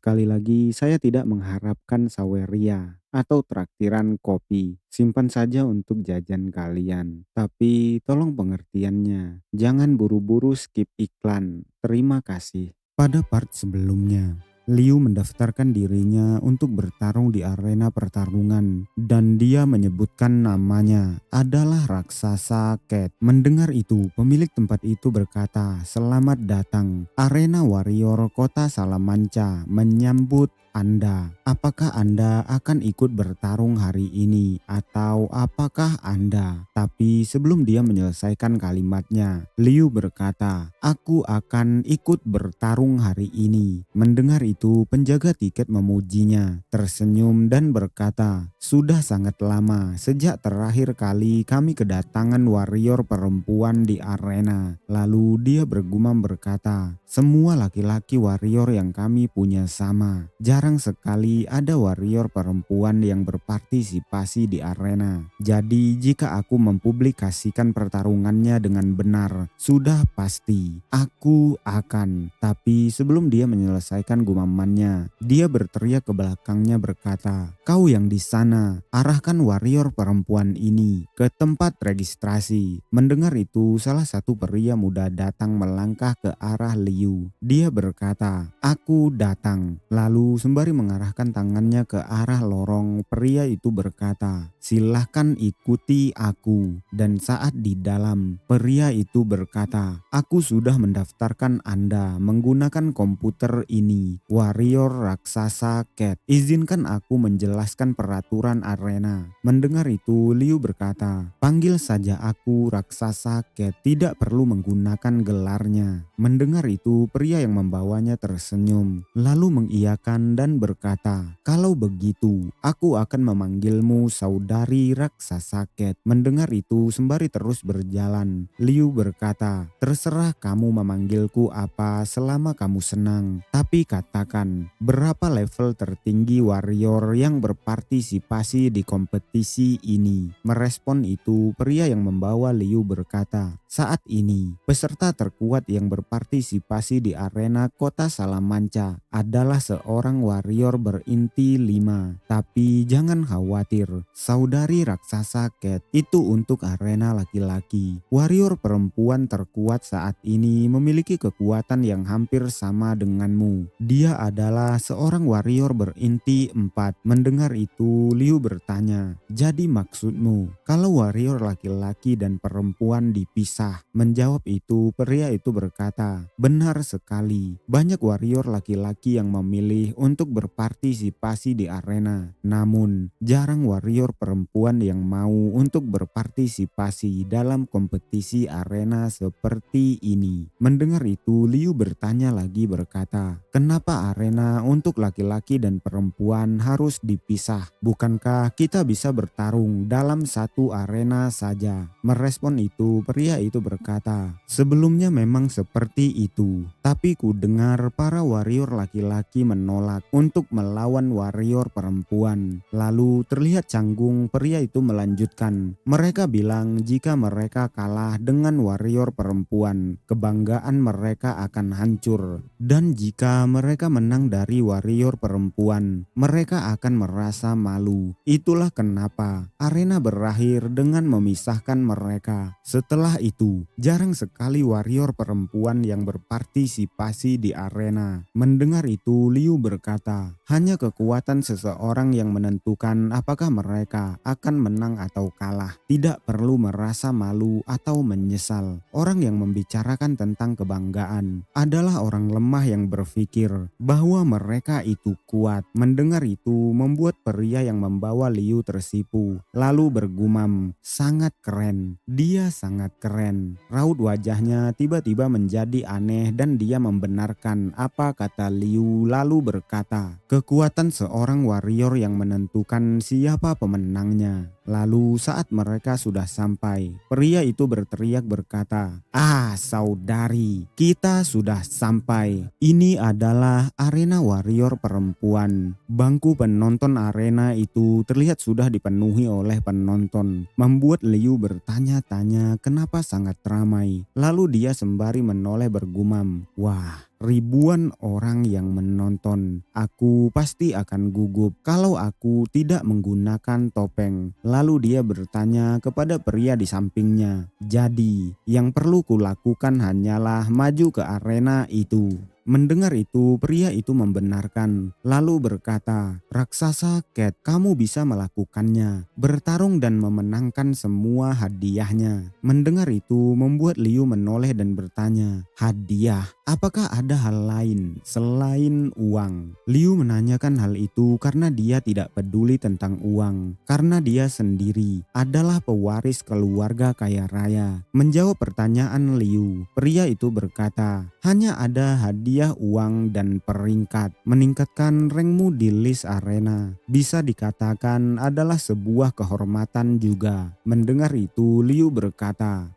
Sekali lagi, saya tidak mengharapkan saweria atau traktiran kopi. Simpan saja untuk jajan kalian. Tapi tolong pengertiannya. Jangan buru-buru skip iklan. Terima kasih. Pada part sebelumnya, Liu mendaftarkan dirinya untuk bertarung di arena pertarungan dan dia menyebutkan namanya adalah raksasa Cat. Mendengar itu, pemilik tempat itu berkata, "Selamat datang. Arena Warrior Kota Salamanca menyambut Anda. Apakah Anda akan ikut bertarung hari ini atau apakah Anda?" Tapi sebelum dia menyelesaikan kalimatnya, Liu berkata, "Aku akan ikut bertarung hari ini." Mendengar itu, penjaga tiket memujinya, tersenyum dan berkata, "Sudah sangat lama sejak terakhir kali kami kedatangan warrior perempuan di arena." Lalu dia bergumam berkata, "Semua laki-laki warrior yang kami punya sama. Jarang sekali ada warrior perempuan yang berpartisipasi di arena. Jadi jika aku mempublikasikan pertarungannya dengan benar, sudah pasti aku akan." Tapi sebelum dia menyelesaikan gumamannya, dia berteriak ke belakangnya berkata, "Kau yang di sana, arahkan warrior perempuan ini ke tempat registrasi." Mendengar itu, salah satu pria muda datang melangkah ke arah Liu. Dia berkata, "Aku datang." Lalu sembari mengarahkan tangannya ke arah lorong, pria itu berkata, "Silahkan ikuti aku." Dan saat di dalam, pria itu berkata, "Aku sudah mendaftarkan Anda menggunakan komputer ini, warrior raksasa Cat. Izinkan aku menjelaskan peraturan arena." Mendengar itu, Liu berkata, "Panggil saja aku raksasa Cat, tidak perlu menggunakan gelarnya." Mendengar itu, pria yang membawanya tersenyum, lalu mengiyakan dan berkata, "Kalau begitu, aku akan memanggilmu saudari raksasa Cat." Mendengar itu, sembari terus berjalan, Liu berkata, "Terserah kamu memanggilku apa selama kamu senang. Tapi katakan, berapa level tertinggi warrior yang berpartisipasi di kompetisi ini?" Merespon itu, pria yang membawa Liu berkata, "Saat ini, peserta terkuat yang berpartisipasi di arena Kota Salamanca adalah seorang warrior berinti 5. Tapi jangan khawatir, saudari raksasa Cat, itu untuk arena laki-laki. Warrior perempuan terkuat saat ini memiliki kekuatan yang hampir sama denganmu. Dia adalah seorang warrior berinti 4. Mendengar itu, Liu bertanya, "Jadi maksudmu, kalau warrior laki-laki dan perempuan dipisah?" Menjawab itu, pria itu berkata, "Benar sekali. Banyak warrior laki-laki yang memilih untuk berpartisipasi di arena. Namun, jarang warrior perempuan yang mau untuk berpartisipasi dalam kompetisi arena seperti ini." Mendengar itu, Liu bertanya lagi berkata, "Kenapa arena untuk laki-laki dan perempuan harus dipisah? Bukankah kita bisa bertarung dalam satu arena saja?" Merespon itu, pria itu berkata, "Sebelumnya memang seperti itu. Tapi ku dengar para warrior laki-laki menolak untuk melawan warrior perempuan." Lalu terlihat canggung, pria itu melanjutkan, "Mereka bilang jika mereka kalah dengan warrior perempuan, kebanggaan mereka akan hancur. Dan jika mereka menang dari warrior perempuan, mereka akan merasa malu. Itulah kenapa arena berakhir dengan memisahkan mereka. Setelah itu, jarang sekali warrior perempuan yang berpartisipasi di arena." Mendengar itu, Liu berkata, "Hanya kekuatan seseorang yang menentukan apakah mereka akan menang atau kalah. Tidak perlu merasa malu atau menyesal. Orang yang membicarakan tentang kebanggaan adalah orang lemah yang berpikir bahwa mereka itu kuat." Mendengar itu, membuat pria yang membawa Liu tersipu, lalu bergumam, "Sangat keren. Dia sangat keren." Raut wajahnya tiba-tiba menjadi aneh dan dia membenarkan apa kata Liu lalu berkata, "Kekuatan seorang warrior yang menentukan siapa pemenangnya." Lalu saat mereka sudah sampai, pria itu berteriak berkata, "Ah, saudari, kita sudah sampai. Ini adalah arena warrior perempuan." Bangku penonton arena itu terlihat sudah dipenuhi oleh penonton, membuat Liu bertanya-tanya kenapa sangat ramai. Lalu dia sembari menoleh bergumam, "Wah, ribuan orang yang menonton. Aku pasti akan gugup kalau aku tidak menggunakan topeng. Lalu dia bertanya kepada pria di sampingnya. Jadi, yang perlu kulakukan hanyalah maju ke arena itu. Mendengar itu, pria itu membenarkan, lalu berkata, "Raksasa Cat, kamu bisa melakukannya, bertarung dan memenangkan semua hadiahnya." Mendengar itu, membuat Liu menoleh dan bertanya, "Hadiah? Apakah ada hal lain selain uang?" Liu menanyakan hal itu karena dia tidak peduli tentang uang, karena dia sendiri adalah pewaris keluarga kaya raya. Menjawab pertanyaan Liu, pria itu berkata, "Hanya ada hadiah uang dan peringkat. Meningkatkan rankmu di list arena bisa dikatakan adalah sebuah kehormatan juga." Mendengar itu, Liu berkata,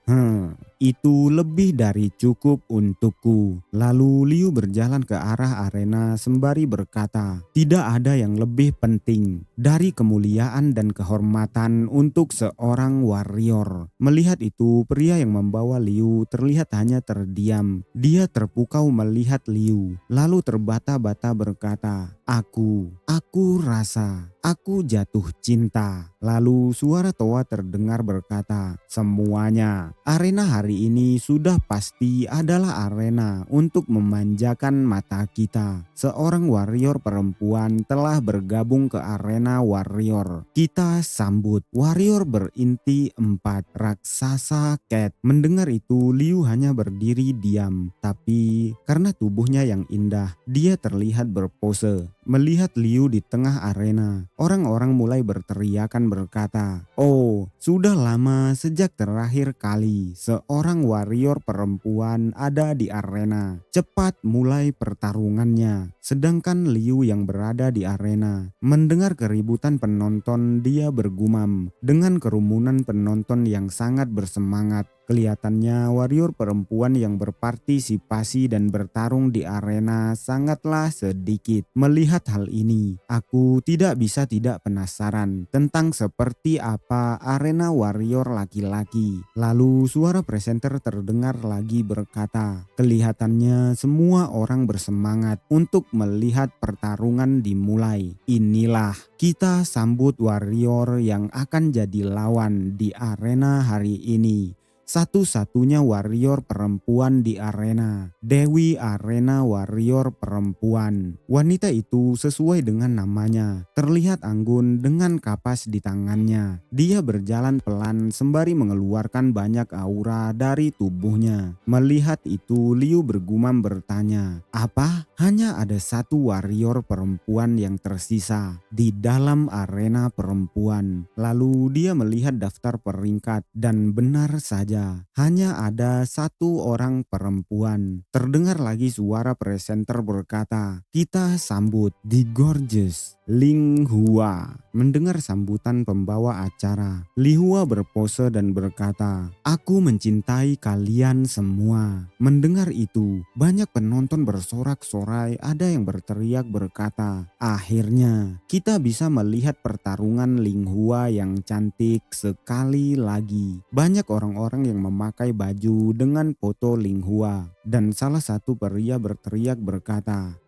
"Itu lebih dari cukup untukku." Lalu Liu berjalan ke arah arena sembari berkata, "Tidak ada yang lebih penting dari kemuliaan dan kehormatan untuk seorang warrior." Melihat itu, pria yang membawa Liu terlihat hanya terdiam. Dia terpukau melihat Liu, lalu terbata-bata berkata, Aku rasa aku jatuh cinta." Lalu suara Toa terdengar berkata, "Semuanya, arena hari ini sudah pasti adalah arena untuk memanjakan mata kita. Seorang warrior perempuan telah bergabung ke arena warrior. Kita sambut warrior berinti 4, Raksasa Cat." Mendengar itu, Liu hanya berdiri diam, tapi karena tubuhnya yang indah, dia terlihat berpose. Melihat Liu di tengah arena, orang-orang mulai berteriakan berkata, "Oh, sudah lama sejak terakhir kali seorang warrior perempuan ada di arena. Cepat mulai pertarungannya." Sedangkan Liu yang berada di arena mendengar keributan penonton, dia bergumam. Dengan kerumunan penonton yang sangat bersemangat, kelihatannya warrior perempuan yang berpartisipasi dan bertarung di arena sangatlah sedikit. Melihat hal ini, aku tidak bisa tidak penasaran tentang seperti apa arena warrior laki-laki. Lalu suara presenter terdengar lagi berkata, "Kelihatannya semua orang bersemangat untuk melihat pertarungan dimulai. Inilah, kita sambut warrior yang akan jadi lawan di arena hari ini. Satu-satunya warrior perempuan di arena, Dewi Arena Warrior Perempuan." Wanita itu sesuai dengan namanya, terlihat anggun dengan kapas di tangannya. Dia berjalan pelan sembari mengeluarkan banyak aura dari tubuhnya. Melihat itu, Liu bergumam bertanya, "Apa? Hanya ada satu warrior perempuan yang tersisa di dalam arena perempuan." Lalu dia melihat daftar peringkat dan benar saja, hanya ada satu orang perempuan. Terdengar lagi suara presenter berkata, "Kita sambut The Gorgeous Ling Hua." Mendengar sambutan pembawa acara, Li Hua berpose dan berkata, "Aku mencintai kalian semua." Mendengar itu, banyak penonton bersorak-sorai, ada yang berteriak berkata, "Akhirnya kita bisa melihat pertarungan Ling Hua yang cantik sekali lagi." Banyak orang-orang yang memakai baju dengan foto Ling Hua, dan salah satu pria berteriak berkata,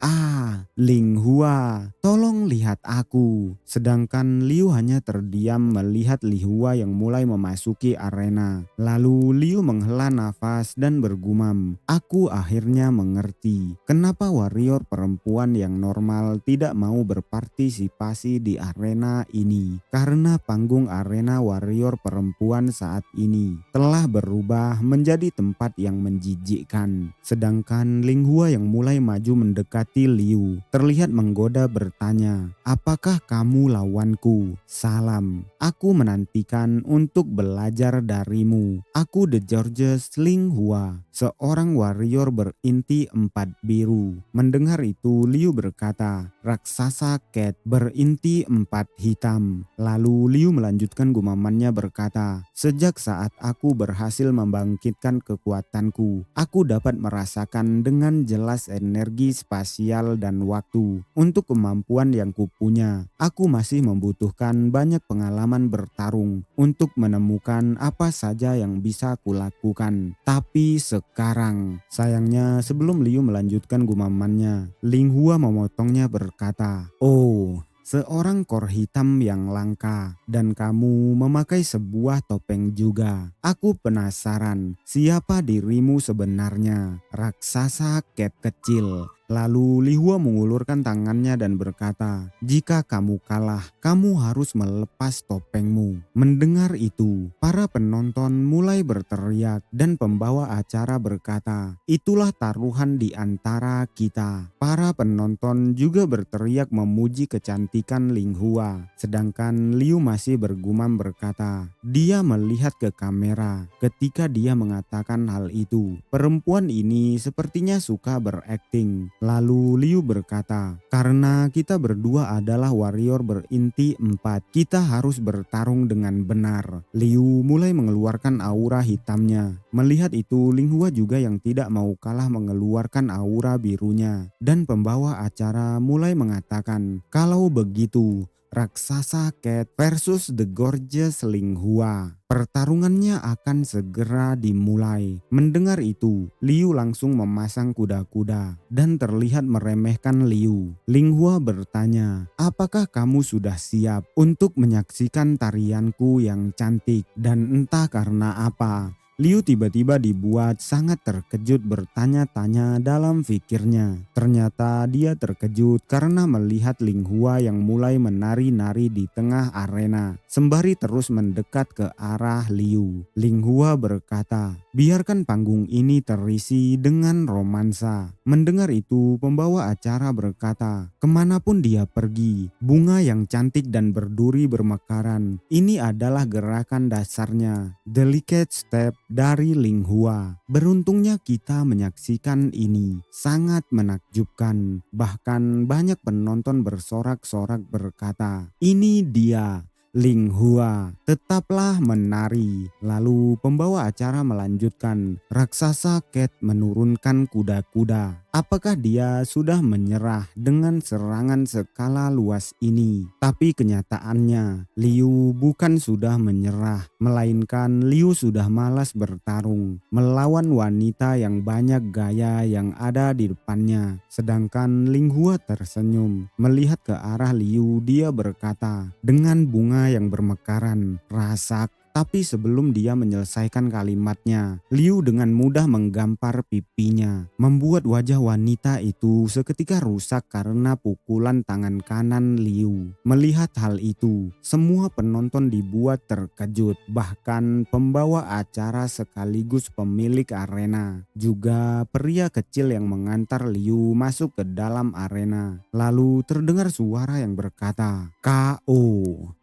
Ling Hua, tolong lihat aku." Sedangkan Liu hanya terdiam melihat Li Hua yang mulai memasuki arena. Lalu Liu menghela nafas dan bergumam, "Aku akhirnya mengerti kenapa warrior perempuan yang normal tidak mau berpartisipasi di arena ini. Karena panggung arena warrior perempuan saat ini telah berubah menjadi tempat yang menjijikkan." Sedangkan Ling Hua yang mulai maju mendekati Liu terlihat menggoda bertanya, "Apakah kamu lawanku? Salam. Aku menantikan untuk belajar darimu. Aku The Gorgeous Ling Hua, seorang warrior berinti 4 biru." Mendengar itu, Liu berkata, "Raksasa Cat berinti 4 hitam." Lalu Liu melanjutkan gumamannya berkata, "Sejak saat aku berhasil membangkitkan kekuatanku, aku dapat merasakan dengan jelas energi spasial dan waktu. Untuk kemampuan yang punya. Aku masih membutuhkan banyak pengalaman bertarung untuk menemukan apa saja yang bisa kulakukan. Tapi sekarang, sayangnya sebelum Liu melanjutkan gumamannya, Ling Hua memotongnya berkata, "Oh, seorang kor hitam yang langka dan kamu memakai sebuah topeng juga. Aku penasaran siapa dirimu sebenarnya, raksasa cat kecil." Lalu Li Hua mengulurkan tangannya dan berkata, "Jika kamu kalah, kamu harus melepas topengmu." Mendengar itu, para penonton mulai berteriak dan pembawa acara berkata, "Itulah taruhan di antara kita." Para penonton juga berteriak memuji kecantikan Ling Hua, sedangkan Liu masih bergumam berkata, dia melihat ke kamera ketika dia mengatakan hal itu. Perempuan ini sepertinya suka berakting. Lalu Liu berkata, "Karena kita berdua adalah warrior berinti 4, kita harus bertarung dengan benar." Liu mulai mengeluarkan aura hitamnya. Melihat itu, Ling Hua juga yang tidak mau kalah mengeluarkan aura birunya. Dan pembawa acara mulai mengatakan, "Kalau begitu, raksasa cat versus the gorgeous Ling Hua. Pertarungannya akan segera dimulai." Mendengar itu, Liu langsung memasang kuda-kuda dan terlihat meremehkan Liu. Ling Hua bertanya, "Apakah kamu sudah siap untuk menyaksikan tarianku yang cantik?" Dan entah karena apa, Liu tiba-tiba dibuat sangat terkejut bertanya-tanya dalam pikirnya. Ternyata dia terkejut karena melihat Ling Hua yang mulai menari-nari di tengah arena sembari terus mendekat ke arah Liu. Ling Hua berkata, "Biarkan panggung ini terisi dengan romansa." Mendengar itu, pembawa acara berkata, "Kemanapun dia pergi, bunga yang cantik dan berduri bermekaran. Ini adalah gerakan dasarnya, delicate step dari Ling Hua. Beruntungnya kita menyaksikan ini, sangat menakjubkan." Bahkan banyak penonton bersorak-sorak berkata, "Ini dia Ling Hua, tetaplah menari." Lalu pembawa acara melanjutkan, "Raksasa cat menurunkan kuda-kuda. Apakah dia sudah menyerah dengan serangan skala luas ini?" Tapi kenyataannya, Liu bukan sudah menyerah, melainkan Liu sudah malas bertarung melawan wanita yang banyak gaya yang ada di depannya. Sedangkan Ling Hua tersenyum. Melihat ke arah Liu, dia berkata dengan bunga yang bermekaran, "Rasak." Tapi sebelum dia menyelesaikan kalimatnya, Liu dengan mudah menggampar pipinya, membuat wajah wanita itu seketika rusak karena pukulan tangan kanan Liu. Melihat hal itu, semua penonton dibuat terkejut. Bahkan pembawa acara sekaligus pemilik arena, juga pria kecil yang mengantar Liu masuk ke dalam arena. Lalu terdengar suara yang berkata, "KO."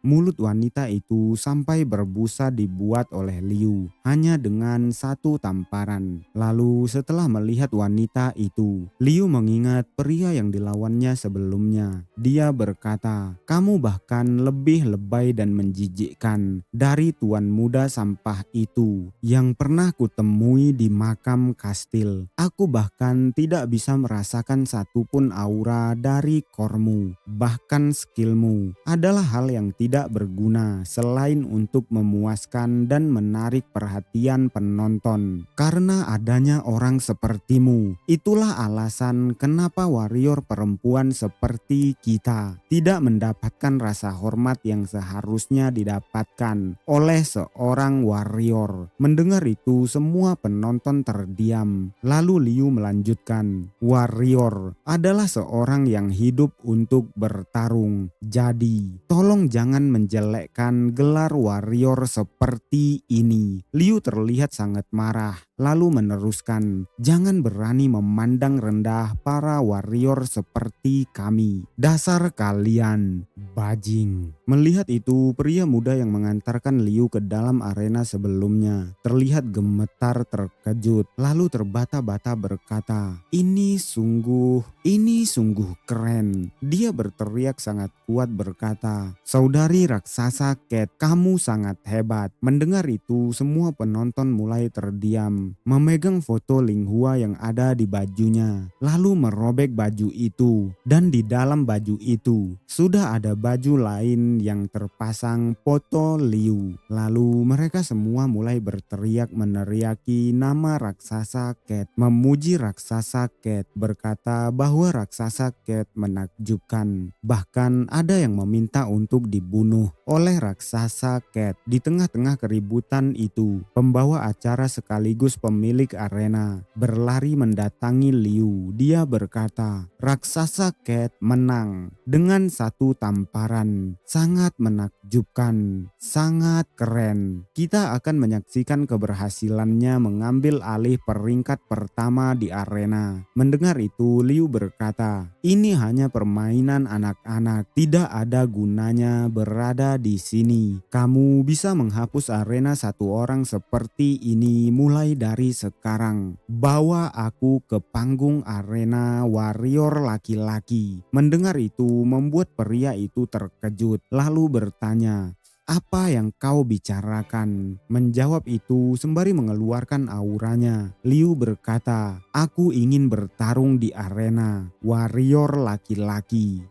Mulut wanita itu sampai berbusa dibuat oleh Liu hanya dengan satu tamparan. Lalu setelah melihat wanita itu, Liu mengingat pria yang dilawannya sebelumnya. Dia berkata, "Kamu bahkan lebih lebay dan menjijikkan dari tuan muda sampah itu yang pernah kutemui di makam kastil. Aku bahkan tidak bisa merasakan satupun aura dari kormu. Bahkan skillmu adalah hal yang tidak berguna selain untuk memuaskan dan menarik perhatian penonton. Karena adanya orang sepertimu, itulah alasan kenapa warrior perempuan seperti kita tidak mendapatkan rasa hormat yang seharusnya didapatkan oleh seorang warrior." Mendengar itu, semua penonton terdiam. Lalu Liu melanjutkan, "Warrior adalah seorang yang hidup untuk bertarung. Jadi, tolong jangan menjelekkan gelar warrior seperti ini." Liu terlihat sangat marah, lalu meneruskan, "Jangan berani memandang rendah para warrior seperti kami. Dasar kalian bajing." Melihat itu, pria muda yang mengantarkan Liu ke dalam arena sebelumnya terlihat gemetar terkejut, lalu terbata-bata berkata, ini sungguh keren." Dia berteriak sangat kuat berkata, "Saudari raksasa cat, kamu sangat hebat." Mendengar itu, semua penonton mulai terdiam diam, memegang foto Ling Hua yang ada di bajunya, lalu merobek baju itu. Dan di dalam baju itu sudah ada baju lain yang terpasang foto Liu. Lalu mereka semua mulai berteriak meneriaki nama raksasa Cat, memuji raksasa Cat, berkata bahwa raksasa Cat menakjubkan. Bahkan ada yang meminta untuk dibunuh oleh raksasa Cat. Di tengah-tengah keributan itu, pembawa acara sekaligus pemilik arena berlari mendatangi Liu. Dia berkata, raksasa Cat menang dengan satu tamparan. Sangat menakjubkan, sangat keren. Kita akan menyaksikan keberhasilannya mengambil alih peringkat pertama di arena. Mendengar itu, Liu berkata, ini hanya permainan anak-anak, tidak ada gunanya berada di sini. Kamu bisa menghapus arena satu orang seperti ini mulai dari sekarang. Bawa aku ke panggung arena warrior laki-laki. Mendengar itu membuat pria itu terkejut, lalu bertanya, apa yang kau bicarakan? Menjawab itu sembari mengeluarkan auranya. Liu berkata, aku ingin bertarung di arena warrior laki-laki.